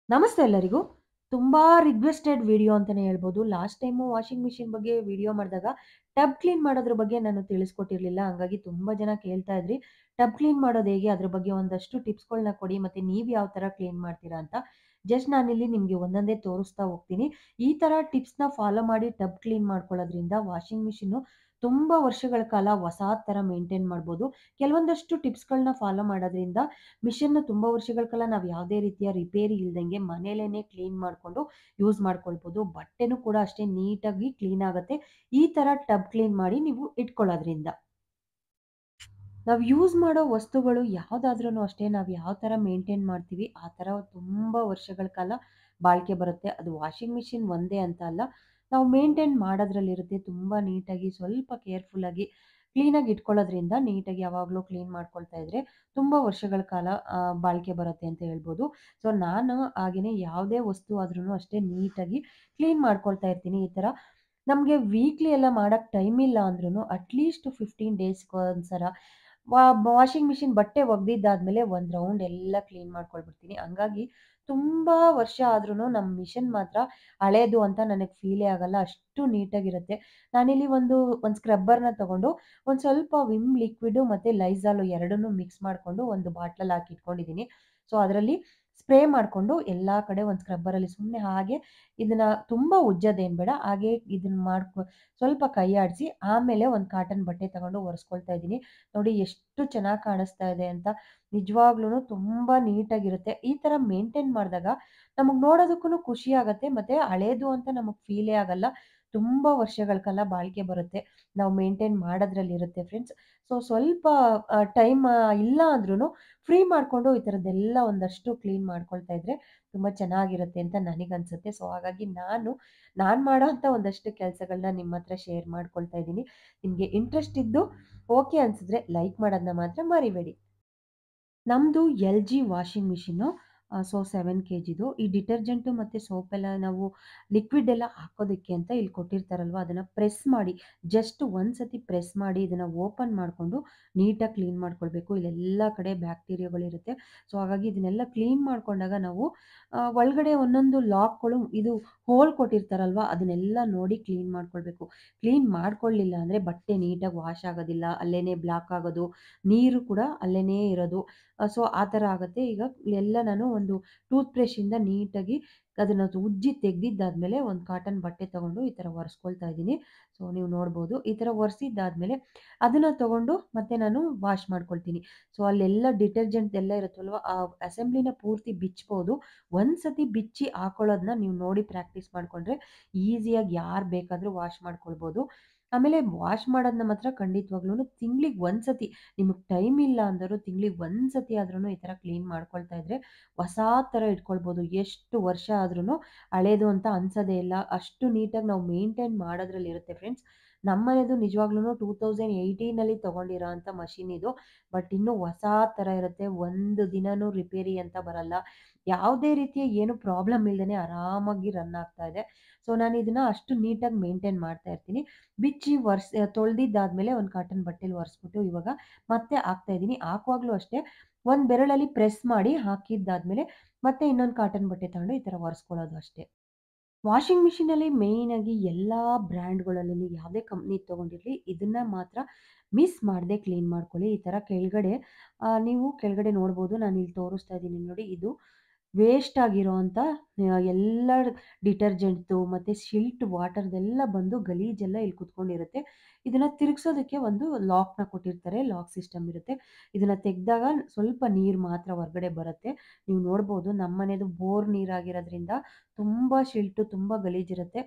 ನಮಸ್ತೆ ಎಲ್ಲರಿಗೂ. ತುಂಬಾ ರಿಕ್ವೆಸ್ಟೆಡ್ ವಿಡಿಯೋ ಅಂತಾನೆ ಹೇಳ್ಬೋದು. ಲಾಸ್ಟ್ ಟೈಮು ವಾಷಿಂಗ್ ಮಿಷಿನ್ ಬಗ್ಗೆ ವಿಡಿಯೋ ಮಾಡಿದಾಗ ಟಬ್ ಕ್ಲೀನ್ ಮಾಡೋದ್ರ ಬಗ್ಗೆ ನಾನು ತಿಳಿಸ್ಕೊಟ್ಟಿರ್ಲಿಲ್ಲ. ಹಂಗಾಗಿ ತುಂಬಾ ಜನ ಕೇಳ್ತಾ ಇದ್ರಿ, ಟಬ್ ಕ್ಲೀನ್ ಮಾಡೋದು ಹೇಗೆ? ಅದ್ರ ಬಗ್ಗೆ ಒಂದಷ್ಟು ಟಿಪ್ಸ್‌ಗಳನ್ನ ಕೊಡಿ. ಮತ್ತೆ ನೀವು ಯಾವ ತರ ಕ್ಲೀನ್ ಮಾಡ್ತೀರಾ ಅಂತ. ಜಸ್ಟ್ ನಾನಿಲ್ಲಿ ನಿಮ್ಗೆ ಒಂದೊಂದೇ ತೋರಿಸ್ತಾ ಹೋಗ್ತೀನಿ. ಈ ತರ ಟಿಪ್ಸ್‌ನ ಫಾಲೋ ಮಾಡಿ ಟಬ್ ಕ್ಲೀನ್ ಮಾಡ್ಕೊಳ್ಳೋದ್ರಿಂದ ವಾಷಿಂಗ್ ಮಿಷಿನ್ನು ತುಂಬಾ ವರ್ಷಗಳ ಕಾಲ ಹೊಸಾ ತರ ಮೇಂಟೈನ್ ಮಾಡ್ಬೋದು. ಕೆಲವೊಂದಷ್ಟು ಟಿಪ್ಸ್‌ಗಳನ್ನ ಫಾಲೋ ಮಾಡೋದ್ರಿಂದ ಮಿಷನ್‌ನ ತುಂಬಾ ವರ್ಷಗಳ ಕಾಲ ನಾವು ಯಾವುದೇ ರೀತಿಯ ರಿಪೇರಿ ಇಲ್ದಂಗೆ ಮನೇಲೇನೆ ಕ್ಲೀನ್ ಮಾಡ್ಕೊಂಡು ಯೂಸ್ ಮಾಡ್ಕೊಳ್ಬೋದು. ಬಟ್ಟೆನೂ ಕೂಡ ಅಷ್ಟೇ ನೀಟಾಗಿ ಕ್ಲೀನ್ ಆಗತ್ತೆ. ಈ ತರ ಟಬ್ ಕ್ಲೀನ್ ಮಾಡಿ ನೀವು ಇಟ್ಕೊಳ್ಳೋದ್ರಿಂದ. ನಾವು ಯೂಸ್ ಮಾಡೋ ವಸ್ತುಗಳು ಯಾವುದಾದ್ರೂನು ಅಷ್ಟೇ ನಾವು ಯಾವ ತರ ಮೇಂಟೈನ್ ಮಾಡ್ತೀವಿ, ಆ ತರ ತುಂಬಾ ವರ್ಷಗಳ ಕಾಲ ಬಾಳಿಕೆ ಬರುತ್ತೆ. ಅದು ವಾಷಿಂಗ್ ಮಿಷಿನ್ ಒಂದೇ ಅಂತ ಅಲ್ಲ. ನಾವು ಮೇಂಟೈನ್ ಮಾಡೋದ್ರಲ್ಲಿರುತ್ತೆ. ತುಂಬಾ ನೀಟಾಗಿ ಸ್ವಲ್ಪ ಕೇರ್‌ಫುಲ್ಲಾಗಿ ಕ್ಲೀನಾಗಿ ಇಟ್ಕೊಳ್ಳೋದ್ರಿಂದ ನೀಟಾಗಿ ಯಾವಾಗಲೂ ಕ್ಲೀನ್ ಮಾಡ್ಕೊಳ್ತಾ ಇದ್ರೆ ತುಂಬಾ ವರ್ಷಗಳ ಕಾಲ ಬಾಳಿಕೆ ಬರುತ್ತೆ ಅಂತ ಹೇಳ್ಬೋದು. ಸೊ ನಾನು ಹಾಗೇನೆ ಯಾವುದೇ ವಸ್ತು ಆದ್ರೂನು ಅಷ್ಟೇ ನೀಟಾಗಿ ಕ್ಲೀನ್ ಮಾಡ್ಕೊಳ್ತಾ ಇರ್ತೀನಿ. ಈ ತರ ನಮ್ಗೆ ವೀಕ್ಲಿ ಎಲ್ಲ ಮಾಡಕ್ ಟೈಮ್ ಇಲ್ಲ ಅಂದ್ರೂನು ಅಟ್‌ಲೀಸ್ಟ್ 15 ಡೇಸ್‌ಗೊಂದ್ಸಲ ವಾ ವಾಷಿಂಗ್ ಮಿಷಿನ್ ಬಟ್ಟೆ ಒಗ್ದಿದ್ದಾದ್ಮೇಲೆ ಒಂದ್ ರೌಂಡ್ ಎಲ್ಲ ಕ್ಲೀನ್ ಮಾಡ್ಕೊಳ್ಬಿಡ್ತೀನಿ. ಹಂಗಾಗಿ ತುಂಬಾ ವರ್ಷ ಆದ್ರೂನು ನಮ್ ಮಿಷಿನ್ ಮಾತ್ರ ಹಳೇದು ಅಂತ ನನಗ್ ಫೀಲೇ ಆಗಲ್ಲ. ಅಷ್ಟು ನೀಟಾಗಿರುತ್ತೆ. ನಾನಿಲ್ಲಿ ಒಂದ್ ಸ್ಕ್ರಬ್ಬರ್‌ನ ತಗೊಂಡು ಒಂದ್ ಸ್ವಲ್ಪ ವಿಮ್ ಲಿಕ್ವಿಡು ಮತ್ತೆ ಲೈಜಾಲು ಎರಡನ್ನೂ ಮಿಕ್ಸ್ ಮಾಡ್ಕೊಂಡು ಒಂದು ಬಾಟ್ಲಲ್ಲಿ ಹಾಕಿ ಇಟ್ಕೊಂಡಿದ್ದೀನಿ. ಸೊ ಅದರಲ್ಲಿ ಸ್ಪ್ರೇ ಮಾಡ್ಕೊಂಡು ಎಲ್ಲಾ ಕಡೆ ಒಂದ್ ಸ್ಕ್ರಬ್ಬರಲ್ಲಿ ಸುಮ್ನೆ ಹಾಗೆ ಇದನ್ನ ತುಂಬಾ ಉಜ್ಜೋದೇನ್ ಬೇಡ. ಹಾಗೆ ಇದನ್ನ ಸ್ವಲ್ಪ ಕೈ ಆಡಿಸಿ ಆಮೇಲೆ ಒಂದ್ ಕಾಟನ್ ಬಟ್ಟೆ ತಗೊಂಡು ಒರೆಸ್ಕೊಳ್ತಾ ಇದ್ದೀನಿ. ನೋಡಿ ಎಷ್ಟು ಚೆನ್ನಾಗಿ ಕಾಣಿಸ್ತಾ ಇದೆ ಅಂತ. ನಿಜವಾಗ್ಲೂನು ತುಂಬಾ ನೀಟಾಗಿರುತ್ತೆ. ಈ ತರ ಮೇಂಟೈನ್ ಮಾಡಿದಾಗ ನಮಗ್ ನೋಡೋದಕ್ಕೂನು ಖುಷಿ ಆಗತ್ತೆ. ಮತ್ತೆ ಹಳೇದು ಅಂತ ನಮಗ್ ಫೀಲೇ ಆಗಲ್ಲ. ತುಂಬಾ ವರ್ಷಗಳ ಕಾಲ ಬಾಳಿಕೆ ಬರುತ್ತೆ. ನಾವು ಮೇಂಟೈನ್ ಮಾಡೋದ್ರಲ್ಲಿರುತ್ತೆ ಫ್ರೆಂಡ್ಸ್. ಸೊ ಸ್ವಲ್ಪ ಟೈಮ್ ಇಲ್ಲ ಅಂದ್ರೂನು ಫ್ರೀ ಮಾಡ್ಕೊಂಡು ಈ ತರದ್ದೆಲ್ಲ ಒಂದಷ್ಟು ಕ್ಲೀನ್ ಮಾಡ್ಕೊಳ್ತಾ ಇದ್ರೆ ತುಂಬಾ ಚೆನ್ನಾಗಿರುತ್ತೆ ಅಂತ ನನಗನ್ಸುತ್ತೆ. ಸೊ ಹಾಗಾಗಿ ನಾನ್ ಮಾಡೋಂಥ ಒಂದಷ್ಟು ಕೆಲಸಗಳನ್ನ ನಿಮ್ಮ ಹತ್ರ ಶೇರ್ ಮಾಡ್ಕೊಳ್ತಾ ಇದ್ದೀನಿ. ನಿಮ್ಗೆ ಇಂಟ್ರೆಸ್ಟ್ ಇದ್ದು ಓಕೆ ಅನ್ಸಿದ್ರೆ ಲೈಕ್ ಮಾಡೋದನ್ನ ಮಾತ್ರ ಮರಿಬೇಡಿ. ನಮ್ದು ಎಲ್-ಜಿ ವಾಷಿಂಗ್ ಮಿಷಿನು. ಸೊ 7 ಕೆಜಿದು. ಈ ಡಿಟರ್ಜೆಂಟು ಮತ್ತೆ ಸೋಪ್ ಎಲ್ಲ ನಾವು ಲಿಕ್ವಿಡ್ ಎಲ್ಲ ಹಾಕೋದಕ್ಕೆ ಅಂತ ಇಲ್ಲಿ ಕೊಟ್ಟಿರ್ತಾರಲ್ವಾ, ಅದನ್ನ ಪ್ರೆಸ್ ಮಾಡಿ ಜಸ್ಟ್ ಒಂದ್ಸತಿ ಪ್ರೆಸ್ ಮಾಡಿ ಇದನ್ನ ಓಪನ್ ಮಾಡ್ಕೊಂಡು ನೀಟಾಗಿ ಕ್ಲೀನ್ ಮಾಡ್ಕೊಳ್ಬೇಕು. ಇಲ್ಲೆಲ್ಲ ಕಡೆ ಬ್ಯಾಕ್ಟೀರಿಯಾಗಳಿರುತ್ತೆ. ಸೊ ಹಾಗಾಗಿ ಇದನ್ನೆಲ್ಲ ಕ್ಲೀನ್ ಮಾಡ್ಕೊಂಡಾಗ ನಾವು ಒಳಗಡೆ ಒಂದೊಂದು ಲಾಕ್‌ಗಳು ಇದು ಹೋಲ್ ಕೊಟ್ಟಿರ್ತಾರಲ್ವಾ, ಅದನ್ನೆಲ್ಲ ನೋಡಿ ಕ್ಲೀನ್ ಮಾಡ್ಕೊಳ್ಬೇಕು. ಕ್ಲೀನ್ ಮಾಡ್ಕೊಳ್ಳಿಲ್ಲ ಅಂದ್ರೆ ಬಟ್ಟೆ ನೀಟಾಗಿ ವಾಶ್ ಆಗೋದಿಲ್ಲ. ಅಲ್ಲೇನೇ ಬ್ಲಾಕ್ ಆಗೋದು, ನೀರು ಕೂಡ ಅಲ್ಲೇನೇ ಇರೋದು. ಸೊ ಆ ಥರ ಆಗತ್ತೆ. ಈಗ ಎಲ್ಲ ನಾನು ಒಂದು ಟೂತ್ ಬ್ರಷಿಂದ ನೀಟಾಗಿ ಅದನ್ನ ಉಜ್ಜಿ ತೆಗ್ದಿದ್ದಾದ್ಮೇಲೆ ಒಂದು ಕಾಟನ್ ಬಟ್ಟೆ ತಗೊಂಡು ಈ ಥರ ಒರೆಸ್ಕೊಳ್ತಾ ಇದ್ದೀನಿ. ಸೊ ನೀವು ನೋಡ್ಬೋದು. ಈ ಥರ ಒರೆಸಿದ್ದಾದ್ಮೇಲೆ ಅದನ್ನ ತಗೊಂಡು ಮತ್ತೆ ನಾನು ವಾಶ್ ಮಾಡ್ಕೊಳ್ತೀನಿ. ಸೊ ಅಲ್ಲೆಲ್ಲ ಡಿಟರ್ಜೆಂಟ್ ಎಲ್ಲ ಇರುತ್ತಲ್ವಾ, ಆ ಅಸೆಂಬ್ಲಿನ ಪೂರ್ತಿ ಬಿಚ್ಬೋದು. ಒಂದ್ಸತಿ ಬಿಚ್ಚಿ ಹಾಕೊಳ್ಳೋದನ್ನ ನೀವು ನೋಡಿ ಪ್ರಾಕ್ಟೀಸ್ ಮಾಡ್ಕೊಂಡ್ರೆ ಈಸಿಯಾಗಿ ಯಾರು ಬೇಕಾದ್ರೂ ವಾಶ್ ಮಾಡ್ಕೊಳ್ಬೋದು. ಆಮೇಲೆ ವಾಶ್ ಮಾಡೋದನ್ನ ಮಾತ್ರ ಖಂಡಿತವಾಗ್ಲೂನು ತಿಂಗ್ಳಿಗೆ ಒಂದ್ಸತಿ ನಿಮಗೆ ಟೈಮ್ ಇಲ್ಲ ಅಂದರೂ ತಿಂಗ್ಳಿಗೆ ಒಂದ್ಸತಿ ಆದ್ರೂನು ಈ ಥರ ಕ್ಲೀನ್ ಮಾಡ್ಕೊಳ್ತಾ ಇದ್ರೆ ಹೊಸಾ ಥರ ಇಟ್ಕೊಳ್ಬೋದು. ಎಷ್ಟು ವರ್ಷ ಆದ್ರೂನು ಹಳೇದು ಅಂತ ಅನ್ಸೋದೇ ಇಲ್ಲ. ಅಷ್ಟು ನೀಟಾಗಿ ನಾವು ಮೇಂಟೈನ್ ಮಾಡೋದ್ರಲ್ಲಿರುತ್ತೆ ಫ್ರೆಂಡ್ಸ್. ನಮ್ಮನೇದು ನಿಜವಾಗ್ಲೂನು 2018 ತಗೊಂಡಿರೋ ಅಂಥ ಮಷೀನ್ ಇದು. ಬಟ್ ಇನ್ನೂ ಹೊಸಾ ಥರ ಇರುತ್ತೆ. ಒಂದು ದಿನಾನೂ ರಿಪೇರಿ ಅಂತ ಬರಲ್ಲ. ಯಾವುದೇ ರೀತಿಯ ಏನು ಪ್ರಾಬ್ಲಮ್ ಇಲ್ದೇನೆ ಆರಾಮಾಗಿ ರನ್ ಆಗ್ತಾ ಇದೆ. ಸೊ ನಾನು ಇದನ್ನ ಅಷ್ಟು ನೀಟಾಗಿ ಮೇಂಟೈನ್ ಮಾಡ್ತಾ ಇರ್ತೀನಿ. ಬಿಚ್ಚಿ ತೊಳ್ದಿದ್ದಾದ್ಮೇಲೆ ಒಂದು ಕಾಟನ್ ಬಟ್ಟೆಲಿ ಒರೆಸ್ಬಿಟ್ಟು ಇವಾಗ ಮತ್ತೆ ಹಾಕ್ತಾ ಇದ್ದೀನಿ. ಹಾಕುವಾಗ್ಲೂ ಅಷ್ಟೇ ಒಂದ್ ಬೆರಳಲ್ಲಿ ಪ್ರೆಸ್ ಮಾಡಿ ಹಾಕಿದ್ದಾದ್ಮೇಲೆ ಮತ್ತೆ ಇನ್ನೊಂದು ಕಾಟನ್ ಬಟ್ಟೆ ತಗೊಂಡು ಈ ತರ ಒರೆಸ್ಕೊಳ್ಳೋದು ಅಷ್ಟೇ. ವಾಷಿಂಗ್ ಮಿಷಿನಲ್ಲಿ ಮೇಯ್ನಾಗಿ ಎಲ್ಲಾ ಬ್ರ್ಯಾಂಡ್‌ಗಳಲ್ಲೂ ಯಾವುದೇ ಕಂಪ್ನಿದು ತಗೊಂಡಿರ್ಲಿ ಇದನ್ನ ಮಾತ್ರ ಮಿಸ್ ಮಾಡದೆ ಕ್ಲೀನ್ ಮಾಡ್ಕೊಳ್ಳಿ. ಈ ತರ ಕೆಳಗಡೆ ನೀವು ಕೆಳಗಡೆ ನೋಡ್ಬೋದು, ನಾನಿಲ್ಲಿ ತೋರಿಸ್ತಾ ಇದ್ದೀನಿ ನೋಡಿ. ಇದು ವೇಸ್ಟ್ ಆಗಿರೋಂಥ ಎಲ್ಲ ಡಿಟರ್ಜೆಂಟ್‌ದು ಮತ್ತೆ ಸಿಲ್ಟ್ ವಾಟರ್‌ದೆಲ್ಲ ಬಂದು ಗಲೀಜೆಲ್ಲ ಇಲ್ಲಿ ಕುತ್ಕೊಂಡಿರುತ್ತೆ. ಇದನ್ನ ತಿರುಗ್ಸೋದಕ್ಕೆ ಒಂದು ಲಾಕ್‌ನ ಕೊಟ್ಟಿರ್ತಾರೆ. ಲಾಕ್ ಸಿಸ್ಟಮ್ ಇರುತ್ತೆ. ಇದನ್ನ ತೆಗ್ದಾಗ ಸ್ವಲ್ಪ ನೀರು ಮಾತ್ರ ಹೊರಗಡೆ ಬರುತ್ತೆ. ನೀವು ನೋಡ್ಬೋದು ನಮ್ಮನೇದು ಬೋರ್ ನೀರಾಗಿರೋದ್ರಿಂದ ತುಂಬಾ ಶಿಲ್ಟು, ತುಂಬಾ ಗಲೀಜಿರುತ್ತೆ.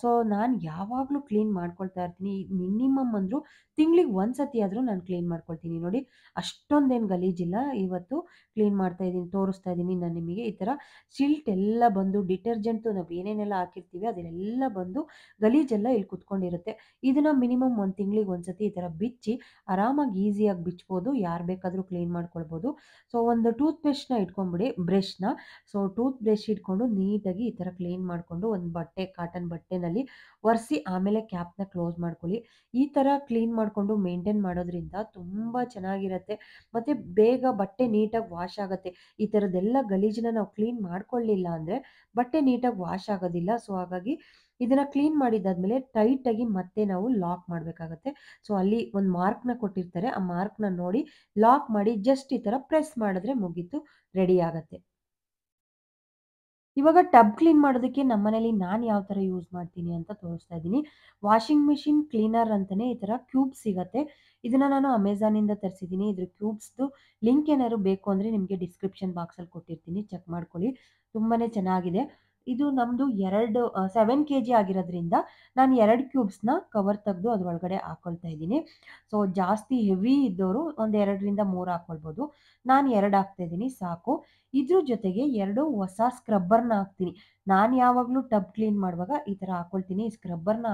ಸೊ ನಾನು ಯಾವಾಗಲೂ ಕ್ಲೀನ್ ಮಾಡ್ಕೊಳ್ತಾ ಇರ್ತೀನಿ. ಮಿನಿಮಮ್ ಅಂದ್ರು ತಿಂಗ್ಳಿಗೆ ಒಂದ್ಸತಿ ಆದ್ರೂ ನಾನು ಕ್ಲೀನ್ ಮಾಡ್ಕೊಳ್ತೀನಿ ನೋಡಿ. ಅಷ್ಟೊಂದೇನು ಗಲೀಜಿಲ್ಲ. ಇವತ್ತು ಕ್ಲೀನ್ ಮಾಡ್ತಾ ಇದ್ದೀನಿ, ತೋರಿಸ್ತಾ ಇದ್ದೀನಿ ನಾನು ನಿಮಗೆ. ಈ ಥರ ಸಿಲ್ಟ್ ಎಲ್ಲ ಬಂದು ಡಿಟರ್ಜೆಂಟು ನಾವು ಏನೇನೆಲ್ಲ ಹಾಕಿರ್ತೀವಿ ಅದೆಲ್ಲ ಬಂದು ಗಲೀಜೆಲ್ಲ ಇಲ್ಲಿ ಕುತ್ಕೊಂಡಿರುತ್ತೆ. ಇದನ್ನ ಮಿನಿಮಮ್ 1 ತಿಂಗಳಿಗೆ ಒಂದ್ಸತಿ ಈ ಥರ ಬಿಚ್ಚಿ ಆರಾಮಾಗಿ ಈಸಿಯಾಗಿ ಬಿಚ್ಬೋದು. ಯಾರು ಬೇಕಾದರೂ ಕ್ಲೀನ್ ಮಾಡ್ಕೊಳ್ಬೋದು. ಸೊ ಒಂದು ಟೂತ್ ಪೇಸ್ಟ್‌ನ ಇಟ್ಕೊಂಡ್ಬಿಡಿ ಬ್ರಷ್‌ನ. ಸೊ ಟೂತ್ ಬ್ರಷ್ ಇಟ್ಕೊಂಡು ನೀಟಾಗಿ ಈ ಥರ ಕ್ಲೀನ್ ಮಾಡಿಕೊಂಡು ಒಂದು ಬಟ್ಟೆ ಕಾಟನ್ ಬಟ್ಟೆನಲ್ಲಿ ಒರೆಸಿ ಆಮೇಲೆ ಕ್ಯಾಪ್‌ನ ಕ್ಲೋಸ್ ಮಾಡ್ಕೊಳ್ಳಿ. ಈ ಥರ ಕ್ಲೀನ್ ಮಾಡಿಕೊಂಡು ಮೇಂಟೈನ್ ಮಾಡೋದ್ರಿಂದ ತುಂಬ ಚೆನ್ನಾಗಿರುತ್ತೆ. ಮತ್ತು ಬೇಗ ಬಟ್ಟೆ ನೀಟಾಗಿ ವಾಶ್ ಆಗುತ್ತೆ. ಈ ಥರದ್ದೆಲ್ಲ ಗಲೀಜನ್ನ ನಾವು ಕ್ಲೀನ್ ಮಾಡ್ಕೊಳ್ಳಿಲ್ಲ ಅಂದರೆ ಬಟ್ಟೆ ನೀಟಾಗಿ ವಾಶ್ ಆಗೋದಿಲ್ಲ. ಸೊ ಹಾಗಾಗಿ ಇದನ್ನ ಕ್ಲೀನ್ ಮಾಡಿದ್ದಾದ್ಮೇಲೆ ಟೈಟಾಗಿ ಮತ್ತೆ ನಾವು ಲಾಕ್ ಮಾಡಬೇಕಾಗತ್ತೆ. ಸೊ ಅಲ್ಲಿ ಒಂದು ಮಾರ್ಕ್‌ನ ಕೊಟ್ಟಿರ್ತಾರೆ. ಆ ಮಾರ್ಕ್‌ನ ನೋಡಿ ಲಾಕ್ ಮಾಡಿ ಜಸ್ಟ್ ಈ ಥರ ಪ್ರೆಸ್ ಮಾಡಿದ್ರೆ ಮುಗೀತು, ರೆಡಿ ಆಗತ್ತೆ. ಇವಾಗ ಟಬ್ ಕ್ಲೀನ್ ಮಾಡೋದಕ್ಕೆ ನಮ್ಮನೇಲಿ ನಾನು ಯಾವ ಥರ ಯೂಸ್ ಮಾಡ್ತೀನಿ ಅಂತ ತೋರಿಸ್ತಾ ಇದ್ದೀನಿ. ವಾಷಿಂಗ್ ಮಿಷಿನ್ ಕ್ಲೀನರ್ ಅಂತಾನೆ ಈ ಥರ ಕ್ಯೂಬ್ಸ್ ಸಿಗತ್ತೆ. ಇದನ್ನ ನಾನು ಅಮೆಝಾನಿಂದ ತರಿಸಿದ್ದೀನಿ. ಇದ್ರ ಕ್ಯೂಬ್ಸ್‌ದು ಲಿಂಕ್ ಏನಾದ್ರು ಬೇಕು ಅಂದರೆ ನಿಮಗೆ ಡಿಸ್ಕ್ರಿಪ್ಷನ್ ಬಾಕ್ಸಲ್ಲಿ ಕೊಟ್ಟಿರ್ತೀನಿ. ಚೆಕ್ ಮಾಡ್ಕೊಳ್ಳಿ. ತುಂಬಾನೇ ಚೆನ್ನಾಗಿದೆ. ಇದು ನಮ್ದು 7 ಕೆಜಿ ಆಗಿರೋದ್ರಿಂದ ನಾನು 2 ಕ್ಯೂಬ್ಸ್‌ನ ಕವರ್ ತೆಗೆದು ಅದ್ರೊಳಗಡೆ ಹಾಕೊಳ್ತಾ ಇದ್ದೀನಿ. ಸೊ ಜಾಸ್ತಿ ಹೆವಿ ಇದ್ದೋರು ಒಂದು 2ರಿಂದ 3 ಹಾಕೊಳ್ಬೋದು. ನಾನು 2 ಹಾಕ್ತಾ ಇದ್ದೀನಿ ಸಾಕು. ಇದ್ರ ಜೊತೆಗೆ 2 ಹೊಸ ಸ್ಕ್ರಬ್ಬರ್‌ನ ಹಾಕ್ತೀನಿ. ನಾನು ಯಾವಾಗಲೂ ಟಬ್ ಕ್ಲೀನ್ ಮಾಡುವಾಗ ಈ ಥರ ಹಾಕೊಳ್ತೀನಿ. ಈ ಸ್ಕ್ರಬ್ಬರ್‌ನ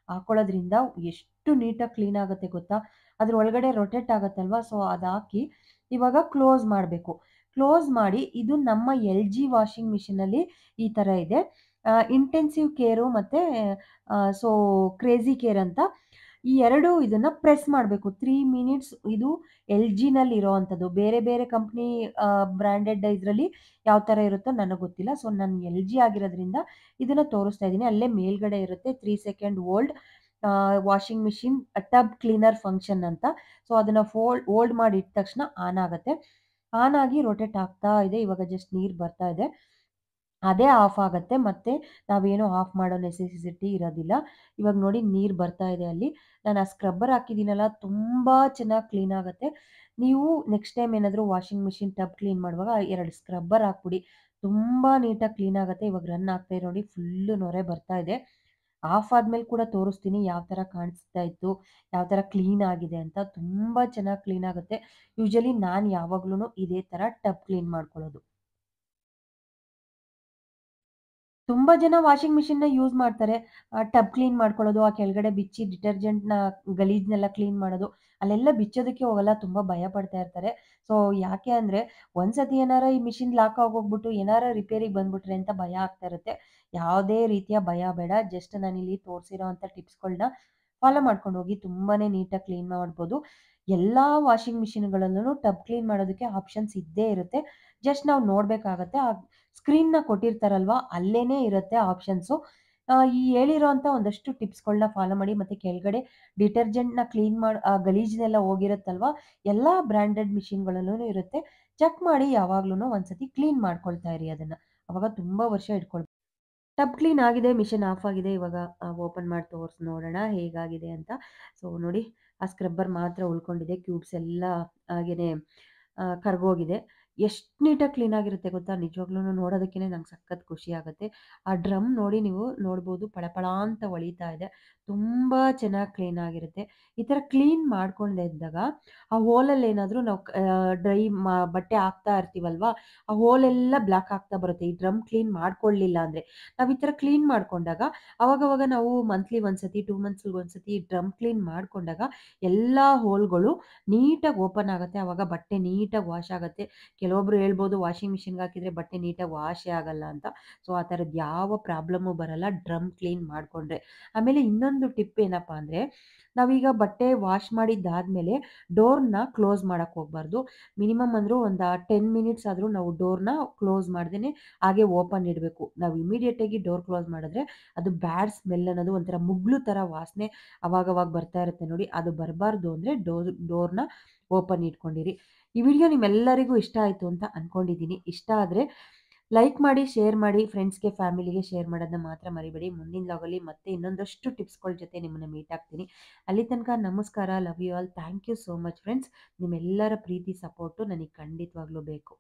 ಹಾಕೊಳ್ಳೋದ್ರಿಂದ ಎಷ್ಟು ನೀಟಾಗಿ ಕ್ಲೀನ್ ಆಗುತ್ತೆ ಗೊತ್ತಾ? ಅದ್ರ ಒಳಗಡೆ ರೊಟೇಟ್ ಆಗುತ್ತಲ್ವಾ? ಸೊ ಅದ್ ಹಾಕಿ ಇವಾಗ ಕ್ಲೋಸ್ ಮಾಡಬೇಕು. ಕ್ಲೋಸ್ ಮಾಡಿ ಇದು ನಮ್ಮ LG ವಾಷಿಂಗ್ ಮಿಷಿನಲ್ಲಿ ಈ ಥರ ಇದೆ. ಇಂಟೆನ್ಸಿವ್ ಕೇರು ಮತ್ತೆ ಸೊ ಕ್ರೇಜಿ ಕೇರ್ ಅಂತ ಈ 2 ಇದನ್ನ ಪ್ರೆಸ್ ಮಾಡಬೇಕು. 3 ಮಿನಿಟ್ಸ್ ಇದು LGನಲ್ಲಿ ಇರೋವಂಥದ್ದು. ಬೇರೆ ಬೇರೆ ಕಂಪ್ನಿ ಬ್ರಾಂಡೆಡ್ ಇದ್ರಲ್ಲಿ ಯಾವ ಥರ ಇರುತ್ತೋ ನನಗೆ ಗೊತ್ತಿಲ್ಲ. ಸೊ ನಾನು LG ಆಗಿರೋದ್ರಿಂದ ಇದನ್ನ ತೋರಿಸ್ತಾ ಇದ್ದೀನಿ. ಅಲ್ಲೇ ಮೇಲ್ಗಡೆ ಇರುತ್ತೆ 3 second hold washing machine tub cleaner function ಅಂತ. ಸೊ ಅದನ್ನ ಹೋಲ್ಡ್ ಮಾಡಿ ಇಟ್ಟ ತಕ್ಷಣ ಆನ್ ಆಗತ್ತೆ. ಆನ್ ಆಗಿ ರೊಟೇಟ್ ಆಗ್ತಾ ಇದೆ. ಇವಾಗ ಜಸ್ಟ್ ನೀರು ಬರ್ತಾ ಇದೆ. ಅದೇ ಆಫ್ ಆಗತ್ತೆ. ಮತ್ತೆ ನಾವೇನು ಆಫ್ ಮಾಡೋ ನೆಸೆಸಿಟಿ ಇರೋದಿಲ್ಲ. ಇವಾಗ ನೋಡಿ ನೀರು ಬರ್ತಾ ಇದೆ ಅಲ್ಲಿ. ನಾನು ಆ ಸ್ಕ್ರಬ್ಬರ್ ಹಾಕಿದ್ದೀನಲ್ಲ ತುಂಬಾ ಚೆನ್ನಾಗಿ ಕ್ಲೀನ್ ಆಗತ್ತೆ. ನೀವು ನೆಕ್ಸ್ಟ್ ಟೈಮ್ ಏನಾದರೂ ವಾಷಿಂಗ್ ಮಿಷಿನ್ ಟಬ್ ಕ್ಲೀನ್ ಮಾಡುವಾಗ 2 ಸ್ಕ್ರಬ್ಬರ್ ಹಾಕ್ಬಿಡಿ. ತುಂಬಾ ನೀಟಾಗಿ ಕ್ಲೀನ್ ಆಗತ್ತೆ. ಇವಾಗ ರನ್ ಆಗ್ತಾ ಇದೆ ನೋಡಿ ಫುಲ್ಲು ನೊರೆ ಬರ್ತಾ ಇದೆ. ಆಫ್ ಆದ್ಮೇಲೆ ಕೂಡ ತೋರಿಸ್ತೀನಿ ಯಾವ ಥರ ಕಾಣಿಸ್ತಾ ಇತ್ತು, ಯಾವ ಥರ ಕ್ಲೀನ್ ಆಗಿದೆ ಅಂತ. ತುಂಬಾ ಚೆನ್ನಾಗಿ ಕ್ಲೀನ್ ಆಗುತ್ತೆ. ಯೂಶುವಲಿ ನಾನು ಯಾವಾಗ್ಲೂನು ಇದೇ ಥರ ಟಬ್ ಕ್ಲೀನ್ ಮಾಡ್ಕೊಳ್ಳೋದು. ತುಂಬಾ ಜನ ವಾಷಿಂಗ್ ಮಿಷಿನ್‌ನ ಯೂಸ್ ಮಾಡ್ತಾರೆ. ಟಬ್ ಕ್ಲೀನ್ ಮಾಡ್ಕೊಳ್ಳೋದು, ಆ ಕೆಳಗಡೆ ಬಿಚ್ಚಿ ಡಿಟರ್ಜೆಂಟ್‌ನ ಗಲೀಜ್ನೆಲ್ಲ ಕ್ಲೀನ್ ಮಾಡೋದು. ಅಲ್ಲೆಲ್ಲ ಬಿಚ್ಚೋದಕ್ಕೆ ಹೋಗಲ್ಲ. ತುಂಬಾ ಭಯ ಪಡ್ತಾ ಇರ್ತಾರೆ. ಸೊ ಯಾಕೆ ಅಂದ್ರೆ ಒಂದ್ಸತಿ ಏನಾರ ಈ ಮಿಷಿನ್ ಲಾಕ್ ಆಗೋಗ್ಬಿಟ್ಟು ಏನಾರ ರಿಪೇರಿಗೆ ಬಂದ್ಬಿಟ್ರೆ ಅಂತ ಭಯ ಆಗ್ತಾ ಇರುತ್ತೆ. ಯಾವುದೇ ರೀತಿಯ ಭಯ ಬೇಡ. ಜಸ್ಟ್ ನಾನಿಲ್ಲಿ ತೋರಿಸಿರೋಂಥ ಟಿಪ್ಸ್‌ಗಳನ್ನ ಫಾಲೋ ಮಾಡ್ಕೊಂಡು ಹೋಗಿ ತುಂಬಾನೇ ನೀಟಾಗಿ ಕ್ಲೀನ್ ಮಾಡ್ಬೋದು. ಎಲ್ಲಾ ವಾಷಿಂಗ್ ಮಿಷಿನ್‌ಗಳಲ್ಲೂ ಟಬ್ ಕ್ಲೀನ್ ಮಾಡೋದಕ್ಕೆ ಆಪ್ಷನ್ಸ್ ಇದ್ದೇ ಇರುತ್ತೆ. ಜಸ್ಟ್ ನಾವು ನೋಡ್ಬೇಕಾಗತ್ತೆ. ಆ ಸ್ಕ್ರೀನ್‌ನ ಕೊಟ್ಟಿರ್ತಾರಲ್ವಾ, ಅಲ್ಲೇನೇ ಇರುತ್ತೆ ಆಪ್ಷನ್ಸು. ಈ ಹೇಳಿರೋಂಥ ಒಂದಷ್ಟು ಟಿಪ್ಸ್‌ಗಳನ್ನ ಫಾಲೋ ಮಾಡಿ. ಮತ್ತೆ ಕೆಳಗಡೆ ಡಿಟರ್ಜೆಂಟ್‌ನ ಕ್ಲೀನ್ ಗಲೀಜನ್ನೆಲ್ಲ ಹೋಗಿರುತ್ತಲ್ವಾ, ಎಲ್ಲಾ ಬ್ರಾಂಡೆಡ್ ಮಿಷಿನ್‌ಗಳಲ್ಲೂನು ಇರುತ್ತೆ. ಚೆಕ್ ಮಾಡಿ ಯಾವಾಗ್ಲೂನು ಒಂದ್ಸತಿ ಕ್ಲೀನ್ ಮಾಡ್ಕೊಳ್ತಾ ಇರಿ ಅದನ್ನ. ಅವಾಗ ತುಂಬಾ ವರ್ಷ ಟಬ್ ಕ್ಲೀನ್ ಆಗಿದೆ, ಮಿಷಿನ್ ಆಫ್ ಆಗಿದೆ. ಇವಾಗ ಓಪನ್ ಮಾಡಿ ತೋರ್ಸಿ ನೋಡೋಣ ಹೇಗಾಗಿದೆ ಅಂತ. ಸೊ ನೋಡಿ, ಆ ಸ್ಕ್ರಬ್ಬರ್ ಮಾತ್ರ ಉಳ್ಕೊಂಡಿದೆ. ಕ್ಯೂಬ್ಸ್ ಎಲ್ಲ ಹಾಗೇನೆ ಕರ್ಗೋಗಿದೆ. ಎಷ್ಟು ನೀಟಾಗಿ ಕ್ಲೀನ್ ಆಗಿರುತ್ತೆ ಗೊತ್ತಾ? ನಿಜವಾಗ್ಲೂನು ನೋಡೋದಕ್ಕೇನೆ ನಂಗೆ ಸಖತ್ ಖುಷಿ ಆಗುತ್ತೆ. ಆ ಡ್ರಮ್ ನೋಡಿ ನೀವು ನೋಡ್ಬೋದು ಪಳಪಳ ಅಂತ ಹೊಳಿತಾ ಇದೆ. ತುಂಬಾ ಚೆನ್ನಾಗಿ ಕ್ಲೀನ್ ಆಗಿರುತ್ತೆ. ಈ ಥರ ಕ್ಲೀನ್ ಮಾಡ್ಕೊಳ್ದೇ ಇದ್ದಾಗ ಆ ಹೋಲಲ್ಲಿ ಏನಾದರೂ ನಾವು ಡ್ರೈ ಬಟ್ಟೆ ಹಾಕ್ತಾ ಇರ್ತೀವಲ್ವಾ, ಆ ಹೋಲೆಲ್ಲ ಬ್ಲಾಕ್ ಆಗ್ತಾ ಬರುತ್ತೆ. ಈ ಡ್ರಮ್ ಕ್ಲೀನ್ ಮಾಡ್ಕೊಳ್ಳಿಲ್ಲ ಅಂದ್ರೆ. ನಾವು ಈ ಥರ ಕ್ಲೀನ್ ಮಾಡ್ಕೊಂಡಾಗ ಅವಾಗವಾಗ ನಾವು ಮಂತ್ಲಿ ಒಂದ್ಸತಿ, 2 ಮಂತ್ಸ್‌ಗೆ ಒಂದ್ಸತಿ ಡ್ರಮ್ ಕ್ಲೀನ್ ಮಾಡ್ಕೊಂಡಾಗ ಎಲ್ಲಾ ಹೋಲ್‌ಗಳು ನೀಟಾಗಿ ಓಪನ್ ಆಗುತ್ತೆ. ಅವಾಗ ಬಟ್ಟೆ ನೀಟಾಗಿ ವಾಶ್ ಆಗುತ್ತೆ. ಕೆಲವೊಬ್ರು ಹೇಳ್ಬೋದು ವಾಷಿಂಗ್ ಮಿಷಿನ್‌ಗೆ ಹಾಕಿದ್ರೆ ಬಟ್ಟೆ ನೀಟಾಗಿ ವಾಶೇ ಆಗಲ್ಲ ಅಂತ. ಸೊ ಆ ಥರದ್ದು ಯಾವ ಪ್ರಾಬ್ಲಮ್ಮು ಬರಲ್ಲ ಡ್ರಮ್ ಕ್ಲೀನ್ ಮಾಡ್ಕೊಂಡ್ರೆ. ಆಮೇಲೆ ಇನ್ನೊಂದು ಟಿಪ್ ಏನಪ್ಪಾ ಅಂದ್ರೆ, ನಾವೀಗ ಬಟ್ಟೆ ವಾಶ್ ಮಾಡಿದ್ದಾದ್ಮೇಲೆ ಡೋರ್‌ನ ಕ್ಲೋಸ್ ಮಾಡಕ್ ಹೋಗ್ಬಾರ್ದು. ಮಿನಿಮಮ್ ಅಂದ್ರೂ ಒಂದು 10 ಮಿನಿಟ್ಸ್ ಆದ್ರೂ ನಾವು ಡೋರ್‌ನ ಕ್ಲೋಸ್ ಮಾಡ್ದೇನೆ ಹಾಗೆ ಓಪನ್ ಇಡಬೇಕು. ನಾವು ಇಮಿಡಿಯೇಟ್ ಆಗಿ ಡೋರ್ ಕ್ಲೋಸ್ ಮಾಡಿದ್ರೆ ಅದು ಬ್ಯಾಡ್ ಸ್ಮೆಲ್ ಅನ್ನೋದು ಒಂಥರ ಮುಗ್ಲು ಥರ ವಾಸನೆ ಅವಾಗವಾಗ ಬರ್ತಾ ಇರುತ್ತೆ ನೋಡಿ. ಅದು ಬರಬಾರ್ದು ಅಂದ್ರೆ ಡೋರ್‌ನ ಓಪನ್ ಇಟ್ಕೊಂಡಿರಿ. ಈ ವಿಡಿಯೋ ನಿಮ್ಮೆಲ್ಲರಿಗೂ ಇಷ್ಟ ಆಯ್ತು ಅಂತ ಅನ್ಕೊಂಡಿದ್ದೀನಿ. ಇಷ್ಟ ಆದ್ರೆ ಲೈಕ್ ಮಾಡಿ, ಶೇರ್ ಮಾಡಿ, ಫ್ರೆಂಡ್ಸ್‌ಗೆ, ಫ್ಯಾಮಿಲಿಗೆ ಶೇರ್ ಮಾಡೋದನ್ನ ಮಾತ್ರ ಮರಿಬೇಡಿ. ಮುಂದಿನ ವ್ಲಾಗಲ್ಲಿ ಮತ್ತೆ ಇನ್ನೊಂದಷ್ಟು ಟಿಪ್ಸ್‌ಗಳ ಜೊತೆ ನಿಮ್ಮನ್ನ ಮೀಟ್ ಆಗ್ತೀನಿ. ಅಲ್ಲಿ ತನಕ ನಮಸ್ಕಾರ. Love you all. Thank you so much friends. ನಿಮ್ಮೆಲ್ಲರ ಪ್ರೀತಿ, ಸಪೋರ್ಟು ನನಗೆ ಖಂಡಿತವಾಗ್ಲೂ ಬೇಕು.